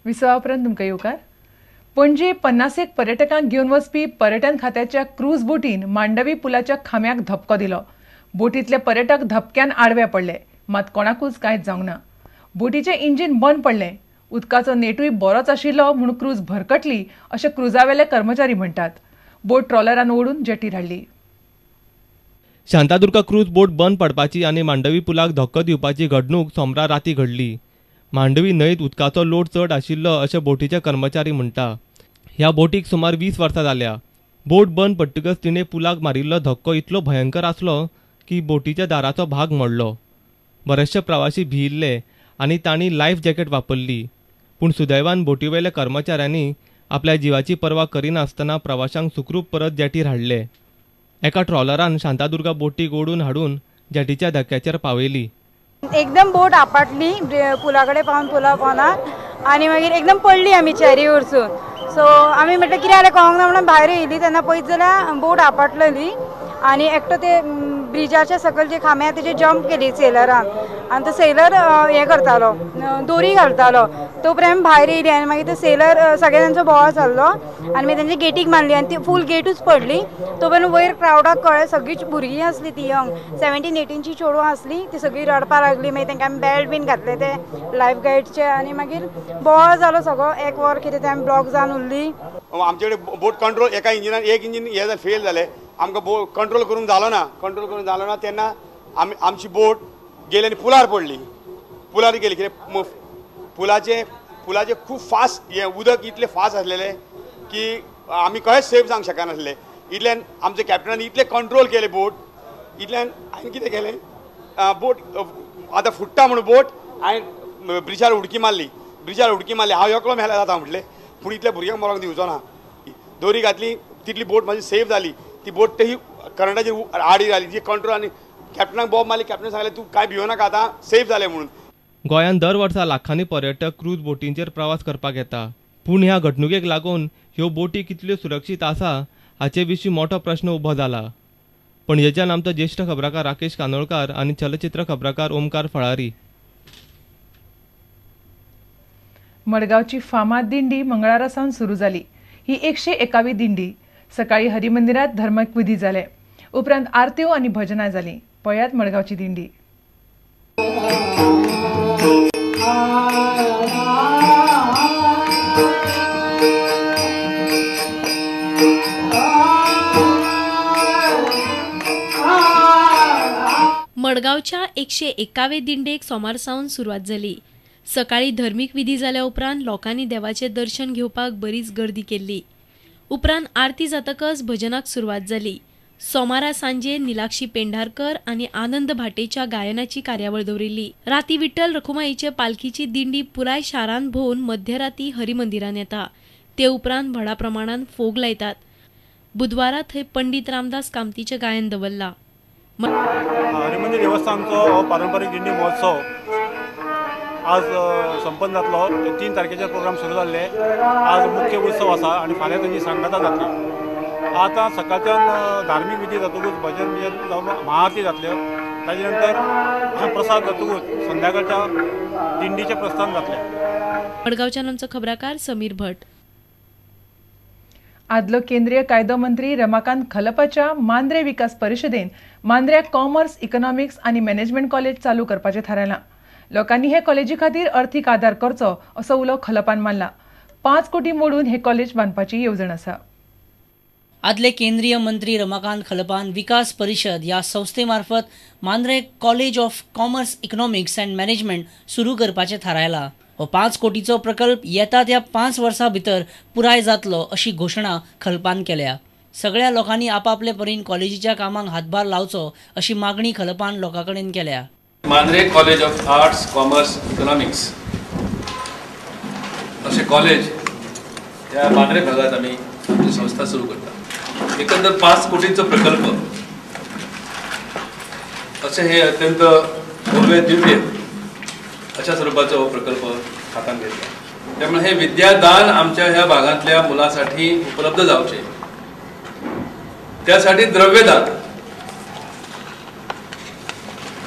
विसवा उपरांत तुमकां येवकार. पणजे 50 पर्यटकांक घेवन वचपी पर्यटन खात्याच्या क्रूज बोटीन मांडवी पुलाच्या खांब्याक धपको दिलो. बोटींतले पर्यटक धपक्यान आडवे पडले, मात कोणाकूच कांयच जावंक ना. बोटीचें इंजीन बंद पडलें. उदकाचो नेटूय बरोच आशिल्लो म्हूण क्रूज भरकटली अशें क्रुजावेले कर्मचारी म्हणटात. बोट ट्रॉलरान ओडून जेटीर हाडली. शांतादुर्गा क्रूज बोट बंद पडपाची आनी मांडवी पुलाक धक्को दिवपाची घडणूक सोमरा रातीं घडली. मांडवी न्हंयत उदकाचो लोड चड आशिल्लो अशें बोटीचे कर्मचारी म्हणटा. ह्या बोटीक सुमार 20 वर्सां जाल्या. बोट बंद पडटकच तिणें पुलाक मारिल्लो धक्को इतलो भयंकर आसलो की बोटीच्या दाराचो भाग मोडलो. बरेचशे प्रवासी भियिल्ले आनी तांणी लायफ जॅकेट वापरली. पूण सुदैवान बोटीवेल्या कर्मचाऱ्यांनी आपल्या जिवाची पर्वा करिनासतना प्रवाशांक सुखरूप परत जेटीर हाडले. एका ट्रॉलरान शांतादुर्गा बोटीक ओडून हाडून जेटीच्या धक्क्याचेर पावयली. एकदम बोट आपटली पुला कडेन पावन पुला पोंदाक आनी मागीर एकदम पडली आमी चॅरी वरसून. सो आमी म्हटलें कितें जालें कळोंक ना म्हणून भायर येयली तेन्ना पळयत जाल्यार बोट आपटलेली आनी एकटो ते ब्रिजाच्या सकयल जे खांबे तेजे जंप केली सेलरान आनी तो सेलर हें करतालो, दोरी घालतालो. तोपर्यंत भायर येयली आनी मागीर तो सेलर सगळे तांचो बोवाळ जाल्लो आनी मागीर तांचे गेटीक मारली आनी ती फूल गेटूच पडली. तोपर्यंत वयर क्रावडाक कळ्ळें सगळीं भुरगीं आसली ती यंग 17-18 चेडवां आसली ती सगळीं रडपाक लागली. मागीर तांकां आमी बेल्ट बीन घातले ते लायफ गायडचे आनी मागीर बोवाळ जालो सगळो. एक वर कितें ते आमी ब्लॉक जावन उरली. आमचे कडेन बोट कंट्रोल एका इंजिनान एक इंजीन हे फेल जालें. आमकां कंट्रोल करूंक जालो ना तेन्ना आमची बोट गेली आनी पुलार पडली. पुलार गेली कितें पुलाचे खूब फास्ट हें उदक इतलें फास्ट आसलेलें की आमी कशेंच सेफ जावंक शकनासले. इतल्यान आमच्या कॅप्टनान इतलें कंट्रोल केलें बोट. इतल्यान हांवें कितें केलें बोट आतां फुट्टा म्हणून बोट हांवें ब्रिजार उडकी मारली. हांव एकलो मेला जाता म्हटलें पूण इतल्या भुरग्यांक मरोंक दिवचो ना. दोरी घातली तितली बोट म्हाजी सेफ जाली. ती बोट तेही करंटाचेर आडी जाली जी कंट्रोल आनी कॅप्टनाक बॉब मारली. कॅप्टन सांगलें तूं कांय भियो नाका आतां सेफ जालें म्हणून. गोंयांत दर वर्सा लाखांनी पर्यटक क्रूज बोटींचेर प्रवास करपाक येता. पूण ह्या घडणुकेक लागून ह्यो बोटी कितल्यो सुरक्षीत आसा हाचे विशीं मोठो प्रश्न उबो जाला. पणजेच्यान आमचो ज्येश्ठ खबराकार राकेश कानोळकार आनी चलचित्र खबराकार ओमकार फळारी. मडगांवची फामाद दिंडी मंगळारा सावन सुरू जाली. ही 101वी दिंडी. सकाळी हरिमंदिरांत धर्मीक विधी जाले. उपरांत आरत्यो आनी भजनां जालीं. पळयात मडगांवची दिंडी. मडगांवच्या 101वे दिंडेक सोमार सावन सुरवात जाली. सकाळी धर्मीक विधी जाल्या उपरांत लोकांनी देवाचें दर्शन घेवपाक बरीच गर्दी केल्ली. उपरांत आरती जातकच भजनाक सुरवात जाली. सोमारा सांजे निलाक्षी पेंढारकर आनी आनंद भाटेच्या गायनाची कार्यावळ दवरिल्ली. राती विठ्ठल रखुमाईचे पालखीची दिंडी पुराय शारांत भोंवन मध्यराती हरिमंदिरांत येता. ते उपरांत व्हडा प्रमाणात फोग लायतात. बुधवारा थंय पंडित रामदास कामतीचें गायन दवरलां. हरिमंदिर देवस्थानचो पारंपारीक दिंडी महोत्सव आज संपन्न जातलो. 3 तारखेचे प्रोग्राम सुरू जाल्ले. आज मुख्य उत्सव आसा आनी फाल्यां ताची सांगता जातली. आतां सकाळच्यान धार्मीक विधी जातकूच भजन बिजन जावन महाआरती जातल्यो. ताजे नंतर प्रसाद जातकूच संध्याकाळच्या दिंडीचें प्रस्थान जातलें. मडगांवच्यान आमचो खबराकार समीर भट. आदलो केंद्रीय कायदो मंत्री रमाकांत खलपाच्या मांद्रे विकास परिशदेन मांद्र्याक कॉमर्स, इकॉनॉमिक्स आनी मॅनेजमेंट कॉलेज चालू करपाचें थारायलां. लोकांनी हे कॉलेजी खातीर अर्थीक आदार करचो असो उलो खलपान मारला. 5 कोटी मोडून हे कॉलेज बांदपाची येवजण आसा. आदले केंद्रीय मंत्री रमाकांत खलपान विकास परिषद ह्या संस्थेमार्फत Mandrem college of commerce, economics and management सुरू करपाचें थारायलां. हो 5 कोटीचो प्रकल्प येता त्या 5 वर्सां भितर पुराय जातलो अशी घोशणा खलपान केल्या. सगळ्या लोकांनी आपापले परीन कॉलेजीच्या कामाक हातभार लावचो अशी मागणी खलपान लोकां कडेन केल्या. Mandrem college of arts, commerce, economics असे कॉलेज ह्या मांद्रे भागात आम्ही आपली संस्था सुरू करता. एकंदर 5 कोटींचो प्रकल्प असे हे अत्यंत भव्य दिव्य अशा स्वरूपाचा प्रकल्प हातान घेतला. त्यामुळे हे विद्यादान आमच्या ह्या भागातल्या मुलांसाठी उपलब्ध जावचे त्यासाठी द्रव्यदान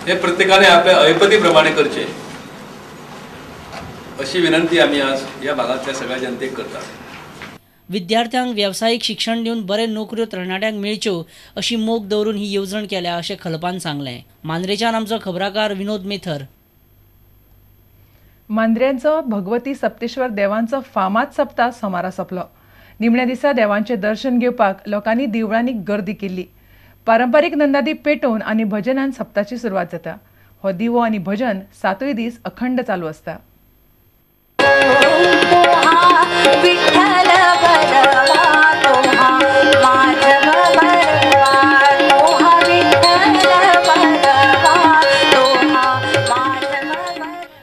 हे प्रत्येकाने आपल्या ऐपतीप्रमाणे करचे अशी विनंती आम्ही आज या भागातल्या सगळ्या जनतेक करता. विद्यार्थ्यांक व्यावसायिक शिक्षण दिवन बरे नोकऱ्यो तरणाट्यांक मेळच्यो अशी मोख दवरून ही येवजण केल्या अशें खलपान सांगलें. मांद्रेच्यान आमचो खबराकार विनोद मेथर. मांद्र्यांचो भगवती सप्तेश्वर देवांचो फामाद सप्ताह सोमारा सोंपलो. निमण्या दिसा देवांचे दर्शन घेवपाक लोकांनी देवळांनी गर्दी केल्ली. पारंपारीक नंदादीप पेटोवन आनी भजनान सप्ताची सुरवात जाता. हो दिवो आनी भजन 7 दीस अखंड चालू आसता.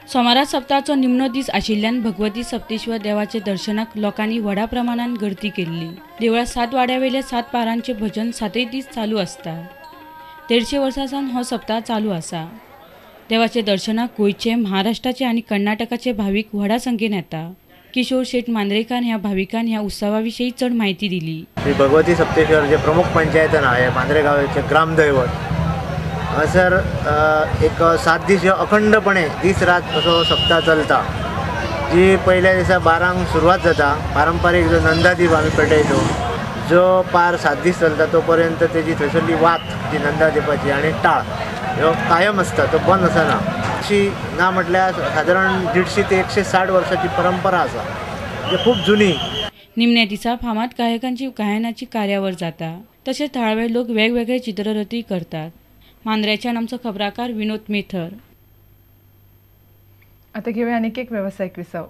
सोमारा सप्ताहाचो निमणो दीस आशिल्ल्यान भगवती सप्तेश्वर देवाचे दर्शनाक लोकांनी व्हडा प्रमाणात गर्दी केल्ली. देवळात 7 वाड्यावेले 7 पारांचे भजन 7 दीस चालू आसता. 150 वर्सां सावन हो सप्ताह चालू आसा. देवाचे दर्शनाक गोंयचे, महाराष्ट्राचे आनी कर्नाटकाचे भाविक व्हडा संख्येन येता. किशोर शेट मांद्रेकार ह्या भाविकान ह्या उत्सवा विशीं चड म्हायती दिली. श्री भगवती सप्तेश्वर जे प्रमुख पंचायतन आहे मांद्रे गावाचे ग्रामदैवत हांगासर एक 7 दीस अखंडपणे दीस रात असो सप्ताह चलता. जी पहिल्या दिसा 12 सुरवात जाता. पारंपारीक जो नंदादीप आमी पेटयतो जो पार 7 दीस चलता तो पर्यंत तेजी थंयसरली वात जी नंदादीपाची आनी टाळ ह्यो कायम आसता, तो बंद आसना. अशी ना म्हटल्यार सादारण 150 ते 160 वर्सांची परंपरा आसा, म्हणजे खूप जुनी. निमण्या दिसा फामाद गायकांची गायनाची कार्यावळ जाता. तशेंच थळावे लोक वेगवेगळे चित्ररथी करतात. मांद्रेच्यान आमचो खबराकार विनोद मेथर. आता घेऊया आनीक एक व्यावसायिक विसव.